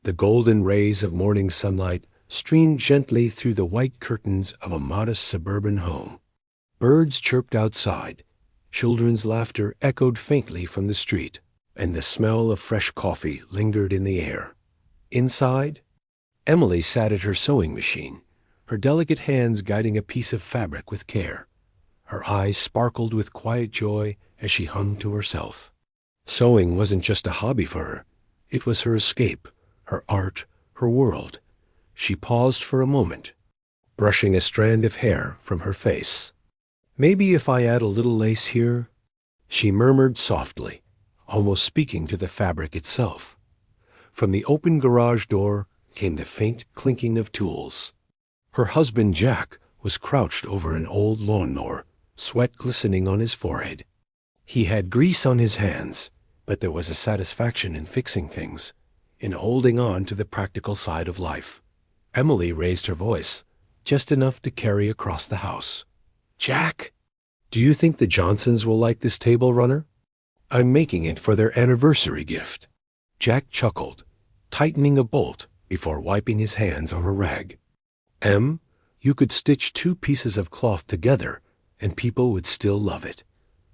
The golden rays of morning sunlight streamed gently through the white curtains of a modest suburban home. Birds chirped outside, children's laughter echoed faintly from the street, and the smell of fresh coffee lingered in the air. Inside, Emily sat at her sewing machine, her delicate hands guiding a piece of fabric with care. Her eyes sparkled with quiet joy as she hummed to herself. Sewing wasn't just a hobby for her. It was her escape, her art, her world. She paused for a moment, brushing a strand of hair from her face. "Maybe if I add a little lace here," she murmured softly, almost speaking to the fabric itself. From the open garage door came the faint clinking of tools. Her husband Jack was crouched over an old lawnmower, sweat glistening on his forehead. He had grease on his hands, but there was a satisfaction in fixing things, in holding on to the practical side of life. Emily raised her voice, just enough to carry across the house. "Jack, do you think the Johnsons will like this table runner? I'm making it for their anniversary gift." Jack chuckled, tightening a bolt before wiping his hands on a rag. "Em, you could stitch 2 pieces of cloth together and people would still love it.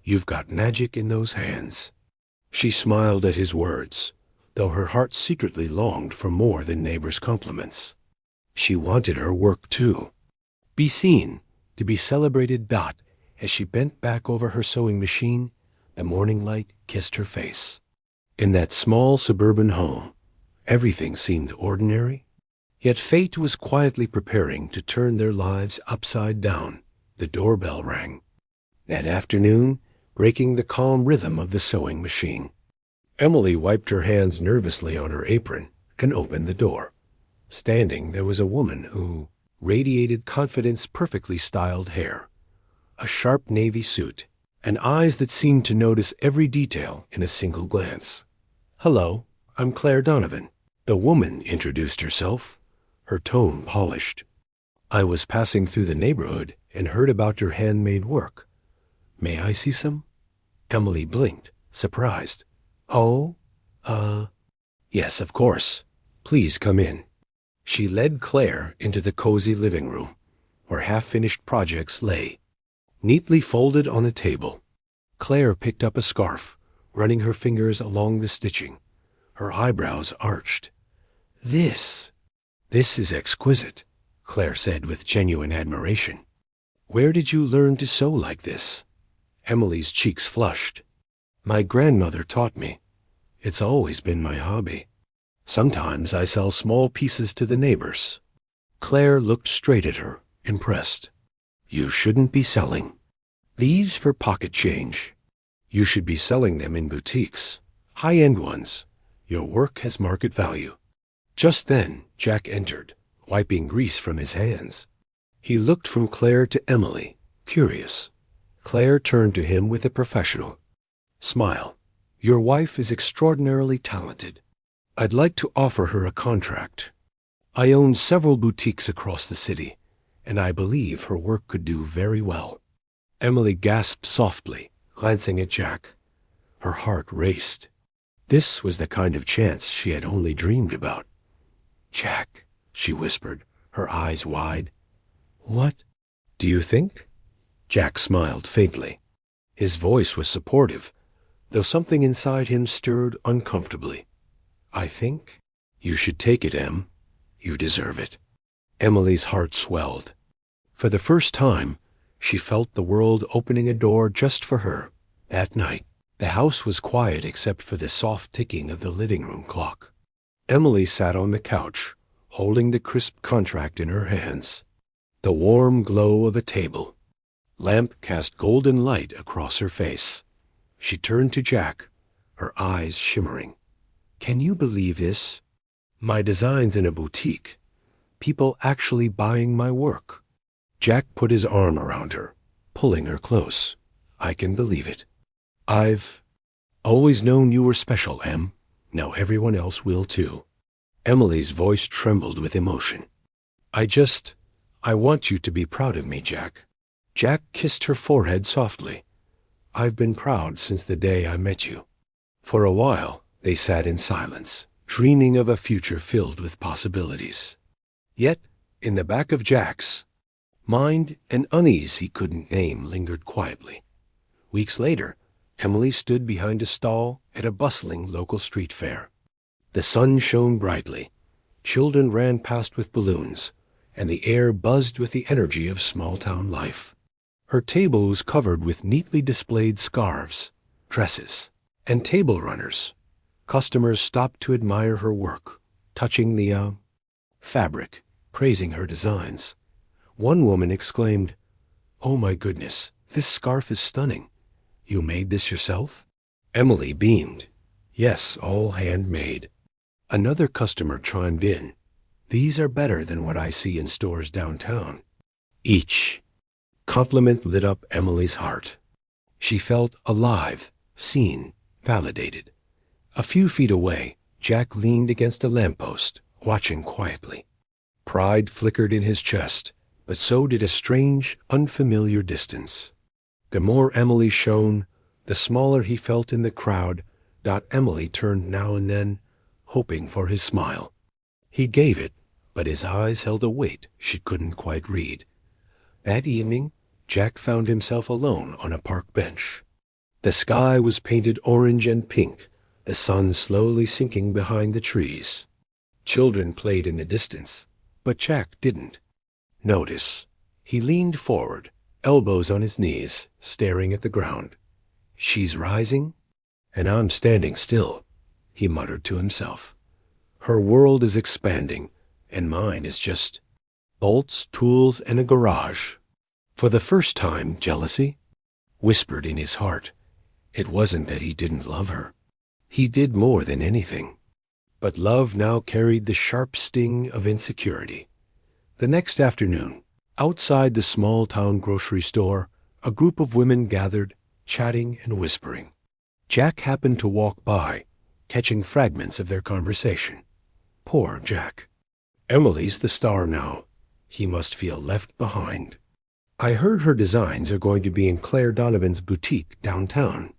You've got magic in those hands." She smiled at his words, though her heart secretly longed for more than neighbors' compliments. She wanted her work too. Be seen, to be celebrated. As she bent back over her sewing machine, the morning light kissed her face. In that small suburban home, everything seemed ordinary, yet fate was quietly preparing to turn their lives upside down. The doorbell rang. That afternoon, breaking the calm rhythm of the sewing machine. Emily wiped her hands nervously on her apron and opened the door. Standing, there was a woman who radiated confidence, perfectly styled hair, a sharp navy suit, and eyes that seemed to notice every detail in a single glance. "Hello, I'm Claire Donovan." The woman introduced herself, her tone polished. "I was passing through the neighborhood and heard about your handmade work. May I see some?" Emily blinked, surprised. "Oh, yes, of course. Please come in." She led Claire into the cozy living room, where half-finished projects lay, neatly folded on a table. Claire picked up a scarf, running her fingers along the stitching. Her eyebrows arched. This is exquisite," Claire said with genuine admiration. "Where did you learn to sew like this?" Emily's cheeks flushed. "My grandmother taught me. It's always been my hobby. Sometimes I sell small pieces to the neighbors." Claire looked straight at her, impressed. "You shouldn't be selling these for pocket change. You should be selling them in boutiques, high-end ones. Your work has market value." Just then, Jack entered, wiping grease from his hands. He looked from Claire to Emily, curious. Claire turned to him with a professional smile. "Your wife is extraordinarily talented. I'd like to offer her a contract. I own several boutiques across the city, and I believe her work could do very well." Emily gasped softly, glancing at Jack. Her heart raced. This was the kind of chance she had only dreamed about. "Jack," she whispered, her eyes wide. "What do you think?" Jack smiled faintly. His voice was supportive, though something inside him stirred uncomfortably. "I think you should take it, Em. You deserve it." Emily's heart swelled. For the first time, she felt the world opening a door just for her. That night, the house was quiet except for the soft ticking of the living room clock. Emily sat on the couch, holding the crisp contract in her hands. The warm glow of a table lamp cast golden light across her face. She turned to Jack, her eyes shimmering. "Can you believe this? My designs in a boutique. People actually buying my work." Jack put his arm around her, pulling her close. "I can believe it. I've always known you were special, Em. Now everyone else will too." Emily's voice trembled with emotion. I want you to be proud of me, Jack." Jack kissed her forehead softly. "I've been proud since the day I met you." For a while, they sat in silence, dreaming of a future filled with possibilities. Yet, in the back of Jack's mind, an unease he couldn't name lingered quietly. Weeks later, Emily stood behind a stall at a bustling local street fair. The sun shone brightly. Children ran past with balloons, and the air buzzed with the energy of small-town life. Her table was covered with neatly displayed scarves, dresses, and table runners. Customers stopped to admire her work, touching the fabric, praising her designs. One woman exclaimed, "Oh my goodness, this scarf is stunning. You made this yourself?" Emily beamed. "Yes, all handmade." Another customer chimed in, "These are better than what I see in stores downtown." Each compliment lit up Emily's heart. She felt alive, seen, validated. A few feet away, Jack leaned against a lamppost, watching quietly. Pride flickered in his chest, but so did a strange, unfamiliar distance. The more Emily shone, the smaller he felt in the crowd. Emily turned now and then, hoping for his smile. He gave it, but his eyes held a weight she couldn't quite read. That evening, Jack found himself alone on a park bench. The sky was painted orange and pink, the sun slowly sinking behind the trees. Children played in the distance, but Jack didn't notice. He leaned forward, elbows on his knees, staring at the ground. "She's rising, and I'm standing still," he muttered to himself. "Her world is expanding, and mine is just bolts, tools, and a garage." For the first time, jealousy whispered in his heart. It wasn't that he didn't love her. He did more than anything. But love now carried the sharp sting of insecurity. The next afternoon, outside the small-town grocery store, a group of women gathered, chatting and whispering. Jack happened to walk by, catching fragments of their conversation. Poor Jack. Emily's the star now. He must feel left behind. "I heard her designs are going to be in Claire Donovan's boutique downtown.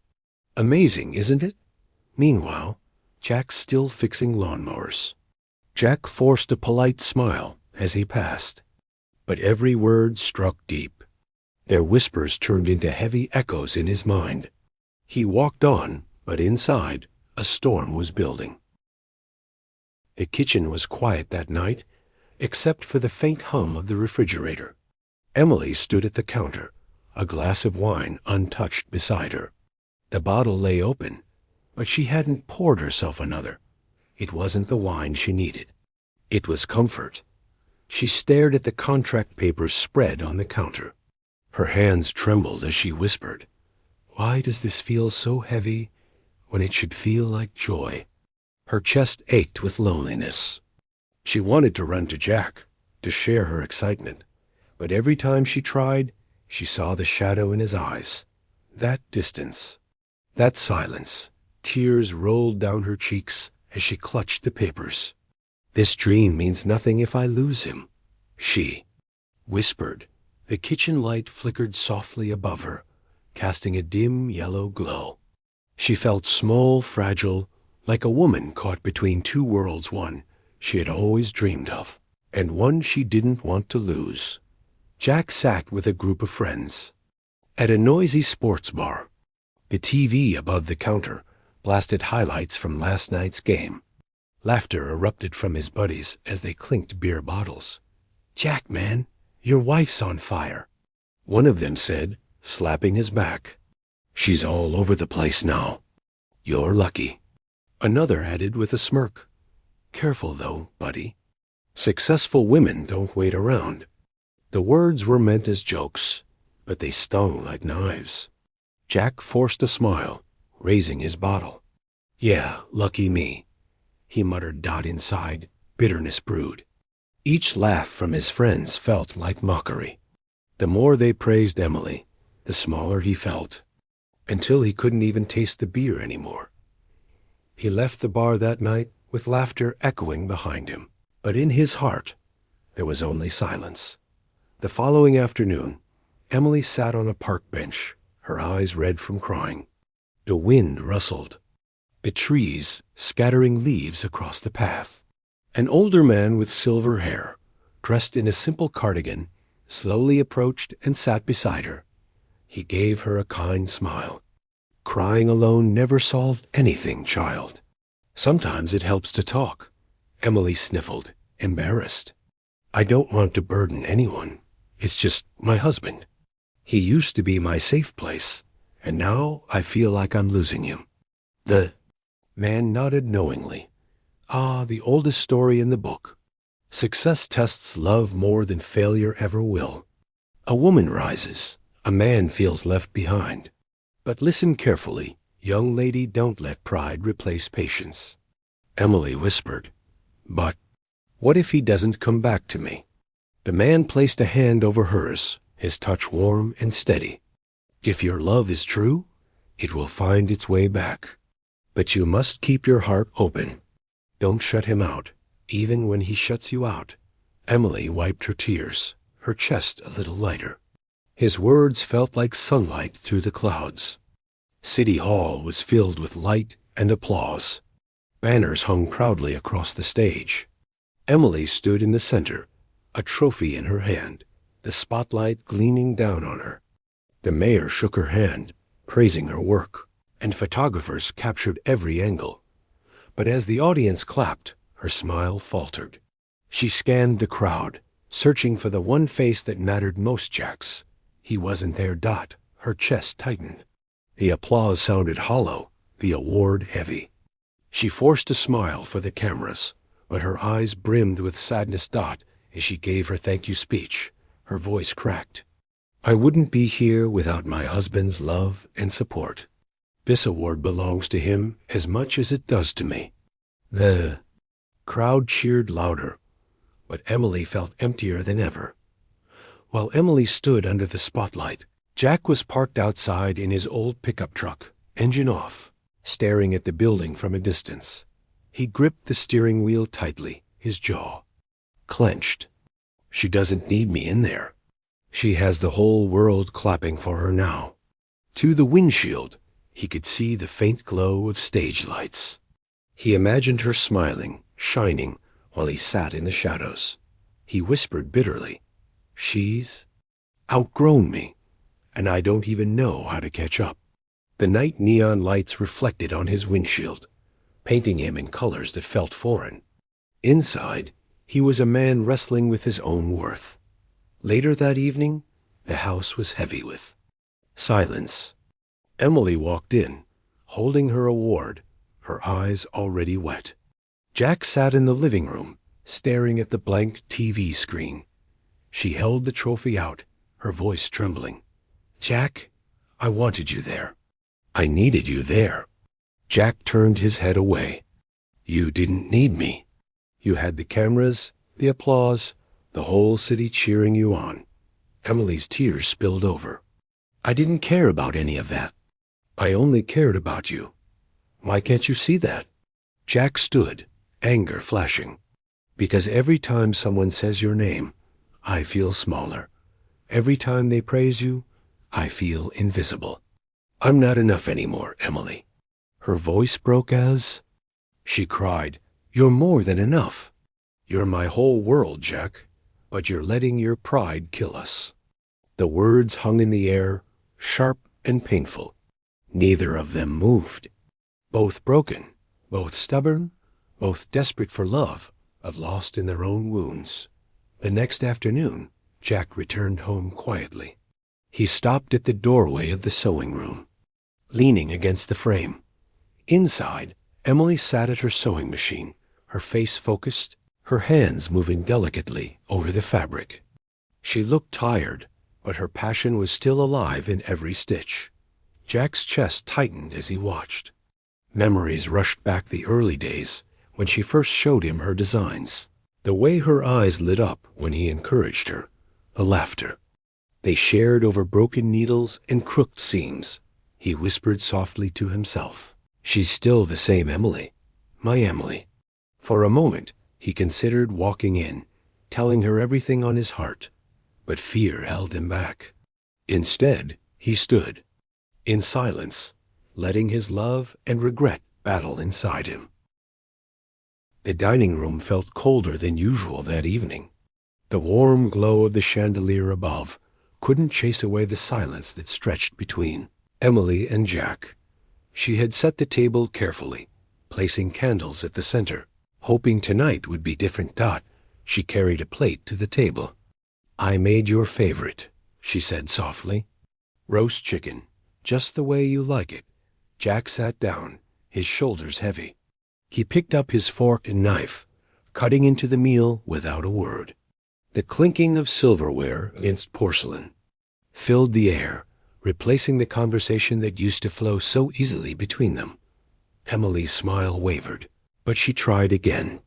Amazing, isn't it?" Meanwhile, Jack's still fixing lawnmowers. Jack forced a polite smile as he passed, but every word struck deep. Their whispers turned into heavy echoes in his mind. He walked on, but inside, a storm was building. The kitchen was quiet that night, except for the faint hum of the refrigerator. Emily stood at the counter, a glass of wine untouched beside her. The bottle lay open, but she hadn't poured herself another. It wasn't the wine she needed. It was comfort. She stared at the contract papers spread on the counter. Her hands trembled as she whispered, "Why does this feel so heavy when it should feel like joy?" Her chest ached with loneliness. She wanted to run to Jack, to share her excitement, but every time she tried, she saw the shadow in his eyes. That distance, that silence. Tears rolled down her cheeks as she clutched the papers. "This dream means nothing if I lose him," she whispered. The kitchen light flickered softly above her, casting a dim yellow glow. She felt small, fragile, like a woman caught between two worlds, one she had always dreamed of, and one she didn't want to lose. Jack sat with a group of friends at a noisy sports bar. The TV above the counter blasted highlights from last night's game. Laughter erupted from his buddies as they clinked beer bottles. "Jack, man, your wife's on fire," one of them said, slapping his back. "She's all over the place now. You're lucky," another added with a smirk. "Careful, though, buddy. Successful women don't wait around." The words were meant as jokes, but they stung like knives. Jack forced a smile, raising his bottle. "Yeah, lucky me," he muttered inside, bitterness brewed. Each laugh from his friends felt like mockery. The more they praised Emily, the smaller he felt, until he couldn't even taste the beer anymore. He left the bar that night with laughter echoing behind him, but in his heart there was only silence. The following afternoon, Emily sat on a park bench, her eyes red from crying. The wind rustled. the trees scattering leaves across the path. An older man with silver hair, dressed in a simple cardigan, slowly approached and sat beside her. He gave her a kind smile. Crying alone never solved anything, child. Sometimes it helps to talk. Emily sniffled, embarrassed. I don't want to burden anyone. It's just my husband. He used to be my safe place, and now I feel like I'm losing you. The man nodded knowingly. Ah, the oldest story in the book. Success tests love more than failure ever will. A woman rises. A man feels left behind. But listen carefully. Young lady, don't let pride replace patience. Emily whispered, But what if he doesn't come back to me? The man placed a hand over hers, his touch warm and steady. If your love is true, it will find its way back. But you must keep your heart open. Don't shut him out, even when he shuts you out. Emily wiped her tears, her chest a little lighter. His words felt like sunlight through the clouds. City Hall was filled with light and applause. Banners hung proudly across the stage. Emily stood in the center, a trophy in her hand, the spotlight gleaming down on her. The mayor shook her hand, praising her work, and photographers captured every angle. But as the audience clapped, her smile faltered. She scanned the crowd, searching for the one face that mattered most. Jack's. He wasn't there. Her chest tightened. The applause sounded hollow, the award heavy. She forced a smile for the cameras, but her eyes brimmed with sadness. As she gave her thank you speech, her voice cracked. I wouldn't be here without my husband's love and support. This award belongs to him as much as it does to me. The crowd cheered louder, but Emily felt emptier than ever. While Emily stood under the spotlight, Jack was parked outside in his old pickup truck, engine off, staring at the building from a distance. He gripped the steering wheel tightly, his jaw clenched. She doesn't need me in there. She has the whole world clapping for her now. To the windshield, he could see the faint glow of stage lights. He imagined her smiling, shining, while he sat in the shadows. He whispered bitterly, She's outgrown me, and I don't even know how to catch up. The night neon lights reflected on his windshield, painting him in colors that felt foreign. Inside, he was a man wrestling with his own worth. Later that evening, the house was heavy with silence. Emily walked in, holding her award, her eyes already wet. Jack sat in the living room, staring at the blank TV screen. She held the trophy out, her voice trembling. Jack, I wanted you there. I needed you there. Jack turned his head away. You didn't need me. You had the cameras, the applause, the whole city cheering you on. Emily's tears spilled over. I didn't care about any of that. I only cared about you. Why can't you see that? Jack stood, anger flashing. Because every time someone says your name, I feel smaller. Every time they praise you, I feel invisible. I'm not enough anymore, Emily. Her voice broke as she cried, You're more than enough. You're my whole world, Jack, but you're letting your pride kill us. The words hung in the air, sharp and painful. Neither of them moved. Both broken, both stubborn, both desperate for love, but lost in their own wounds. The next afternoon, Jack returned home quietly. He stopped at the doorway of the sewing room, leaning against the frame. Inside, Emily sat at her sewing machine, her face focused, her hands moving delicately over the fabric. She looked tired, but her passion was still alive in every stitch. Jack's chest tightened as he watched. Memories rushed back the early days when she first showed him her designs. The way her eyes lit up when he encouraged her, the laughter. They shared over broken needles and crooked seams. He whispered softly to himself, She's still the same Emily, my Emily. For a moment, he considered walking in, telling her everything on his heart, but fear held him back. Instead, he stood, in silence, letting his love and regret battle inside him. The dining room felt colder than usual that evening. The warm glow of the chandelier above couldn't chase away the silence that stretched between Emily and Jack. She had set the table carefully, placing candles at the center. Hoping tonight would be different. She carried a plate to the table. "I made your favorite," she said softly. "Roast chicken, just the way you like it." Jack sat down, his shoulders heavy. He picked up his fork and knife, cutting into the meal without a word. The clinking of silverware against porcelain filled the air, replacing the conversation that used to flow so easily between them. Emily's smile wavered, but she tried again.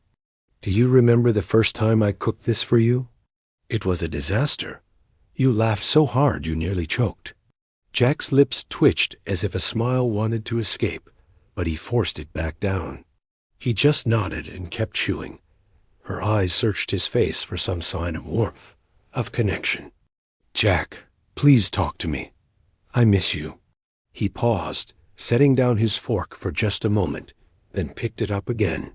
"Do you remember the first time I cooked this for you? It was a disaster. You laughed so hard you nearly choked." Jack's lips twitched as if a smile wanted to escape, but he forced it back down. He just nodded and kept chewing. Her eyes searched his face for some sign of warmth, of connection. "Jack, please talk to me. I miss you." He paused, setting down his fork for just a moment, then picked it up again.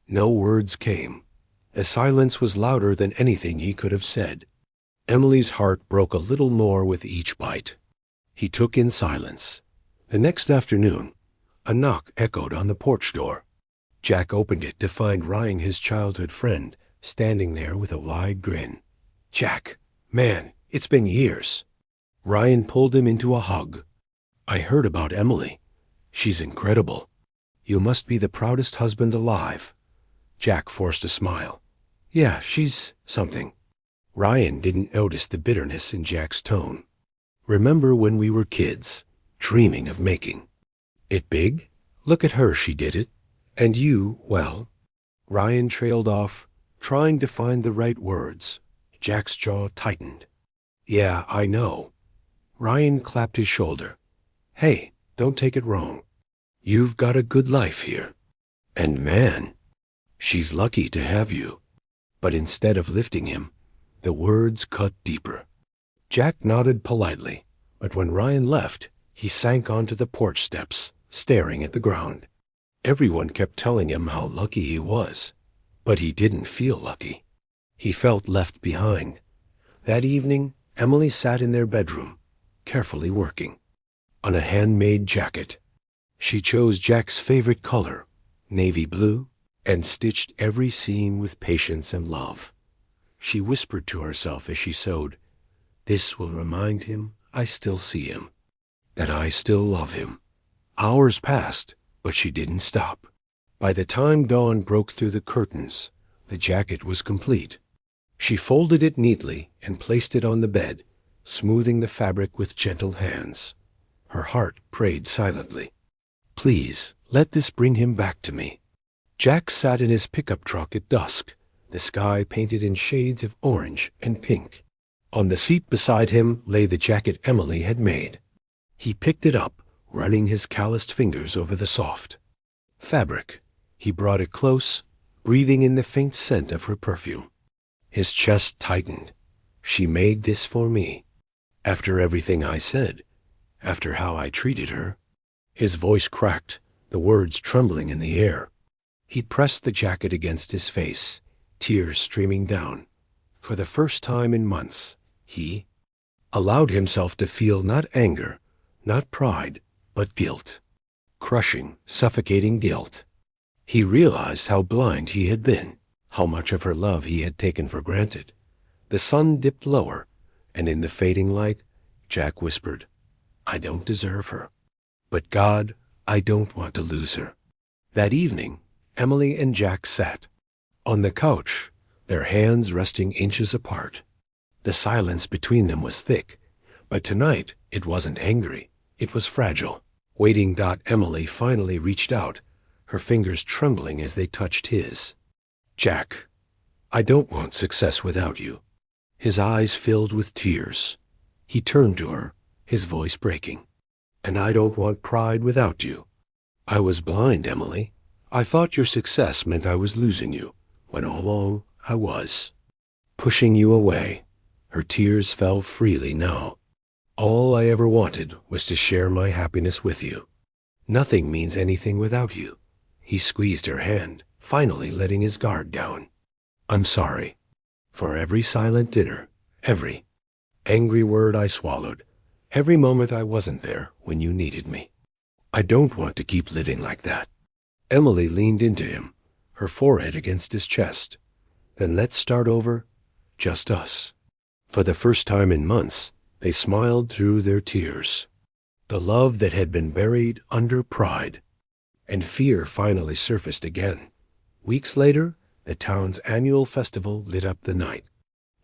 No words came. The silence was louder than anything he could have said. Emily's heart broke a little more with each bite. He took in silence. The next afternoon, a knock echoed on the porch door. Jack opened it to find Ryan, his childhood friend, standing there with a wide grin. "Jack, man, it's been years." Ryan pulled him into a hug. "I heard about Emily. She's incredible. You must be the proudest husband alive." Jack forced a smile. "Yeah, she's something." Ryan didn't notice the bitterness in Jack's tone. "Remember when we were kids, dreaming of making it big? Look at her, she did it. And you, well..." Ryan trailed off, trying to find the right words. Jack's jaw tightened. "Yeah, I know." Ryan clapped his shoulder. "Hey, don't take it wrong. You've got a good life here. And man, she's lucky to have you." But instead of lifting him, the words cut deeper. Jack nodded politely, but when Ryan left, he sank onto the porch steps, staring at the ground. Everyone kept telling him how lucky he was, but he didn't feel lucky. He felt left behind. That evening, Emily sat in their bedroom, carefully working on a handmade jacket. She chose Jack's favorite color, navy blue, and stitched every seam with patience and love. She whispered to herself as she sewed, "This will remind him I still see him, that I still love him." Hours passed, but she didn't stop. By the time dawn broke through the curtains, the jacket was complete. She folded it neatly and placed it on the bed, smoothing the fabric with gentle hands. Her heart prayed silently. "Please, let this bring him back to me." Jack sat in his pickup truck at dusk, the sky painted in shades of orange and pink. On the seat beside him lay the jacket Emily had made. He picked it up, running his calloused fingers over the soft fabric. He brought it close, breathing in the faint scent of her perfume. His chest tightened. "She made this for me. After everything I said, after how I treated her." His voice cracked, the words trembling in the air. He pressed the jacket against his face, tears streaming down. For the first time in months, he allowed himself to feel not anger, not pride, but guilt. Crushing, suffocating guilt. He realized how blind he had been, how much of her love he had taken for granted. The sun dipped lower, and in the fading light, Jack whispered, "I don't deserve her. But God, I don't want to lose her." That evening, Emily and Jack sat on the couch, their hands resting inches apart. The silence between them was thick, but tonight it wasn't angry, it was fragile. Waiting. Emily finally reached out, her fingers trembling as they touched his. "Jack, I don't want success without you." His eyes filled with tears. He turned to her, his voice breaking. "And I don't want pride without you. I was blind, Emily. I thought your success meant I was losing you, when all along I was pushing you away." Her tears fell freely now. "All I ever wanted was to share my happiness with you. Nothing means anything without you. He squeezed her hand, finally letting his guard down. "I'm sorry. For every silent dinner, every angry word I swallowed, every moment I wasn't there when you needed me. I don't want to keep living like that." Emily leaned into him, her forehead against his chest. "Then let's start over, just us." For the first time in months, they smiled through their tears. The love that had been buried under pride. And fear finally surfaced again. Weeks later, the town's annual festival lit up the night.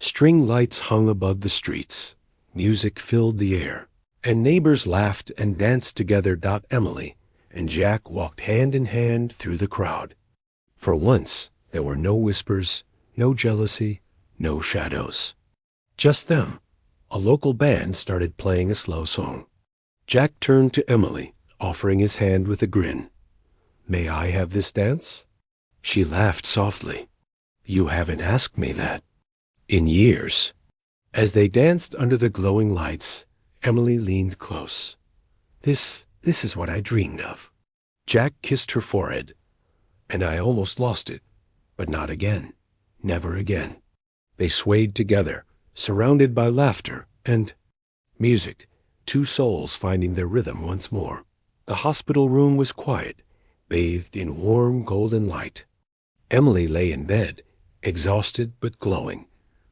String lights hung above the streets. Music filled the air. And neighbors laughed and danced together. Emily and Jack walked hand in hand through the crowd. For once, there were no whispers, no jealousy, no shadows. Just them. A local band started playing a slow song. Jack turned to Emily, offering his hand with a grin. "May I have this dance?" She laughed softly. "You haven't asked me that." "In years." As they danced under the glowing lights, Emily leaned close. This is what I dreamed of." Jack kissed her forehead. "And I almost lost it, but not again. Never again." They swayed together, surrounded by laughter and music, two souls finding their rhythm once more. The hospital room was quiet, bathed in warm golden light. Emily lay in bed, exhausted but glowing,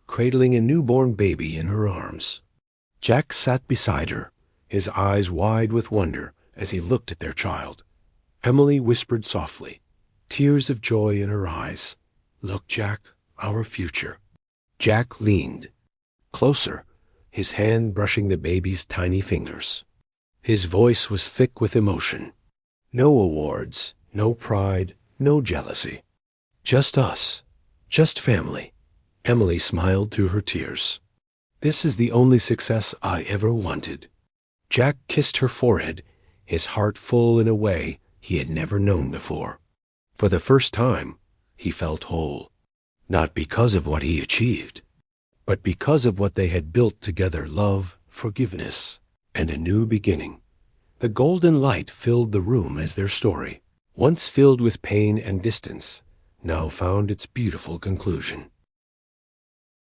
cradling a newborn baby in her arms. Jack sat beside her, his eyes wide with wonder as he looked at their child. Emily whispered softly, tears of joy in her eyes, "Look, Jack, our future." Jack leaned closer, his hand brushing the baby's tiny fingers. His voice was thick with emotion. "No awards, no pride, no jealousy. Just us, just family." Emily smiled through her tears. "This is the only success I ever wanted." Jack kissed her forehead, his heart full in a way he had never known before. For the first time, he felt whole. Not because of what he achieved, but because of what they had built together: love, forgiveness, and a new beginning. The golden light filled the room as their story, once filled with pain and distance, now found its beautiful conclusion.